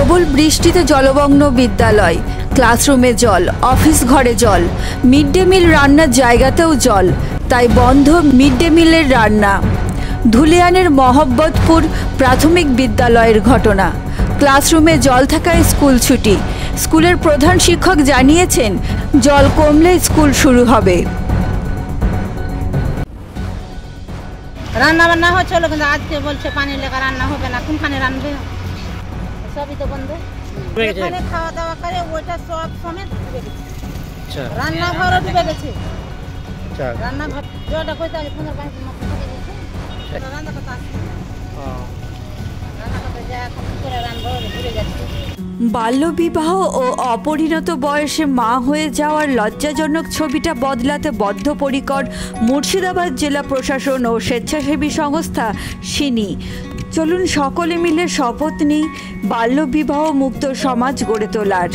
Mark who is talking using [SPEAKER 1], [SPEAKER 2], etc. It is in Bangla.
[SPEAKER 1] প্রবল বৃষ্টিতে জলমগ্ন বিদ্যালয়, ক্লাসরুমে জল, অফিস ঘরে জল, মিড ডে মিল রান্নার জায়গাতেও জল, তাই বন্ধ মিড ডে মিলের রান্না। ধুলিয়ানের মহব্বতপুর প্রাথমিক বিদ্যালয়ের ঘটনা। ক্লাসরুমে জল থাকায় স্কুল ছুটি। স্কুলের প্রধান শিক্ষক জানিয়েছেন জল কমলে স্কুল শুরু হবে।
[SPEAKER 2] রান্না বান্না হচ্ছিল, কিন্তু আজকে বলছে পানি লেখা রান্না হবে না। কোনখানে রান্নবে? সবই তো বন্ধ। এখানে খাওয়া দাওয়া করে ওইটা সব সমেত ডুবে গেছে। রান্নাঘরও ডুবে গেছে। রান্নাঘর জলটা কইতে আগে 15 পানি মতো ডুবে গেছে। সেটা রান্না করতে আসছে। রান্না করতে যায় এখন করে রান্না ডুবে যাচ্ছে।
[SPEAKER 1] বাল্যবিবাহ ও অপরিণত বয়সে মা হয়ে যাওয়ার লজ্জাজনক ছবিটা বদলাতে বদ্ধপরিকর মুর্শিদাবাদ জেলা প্রশাসন ও স্বেচ্ছাসেবী সংস্থা সিনি। চলুন সকলে মিলে শপথ নিই বাল্যবিবাহ মুক্ত সমাজ গড়ে তোলার।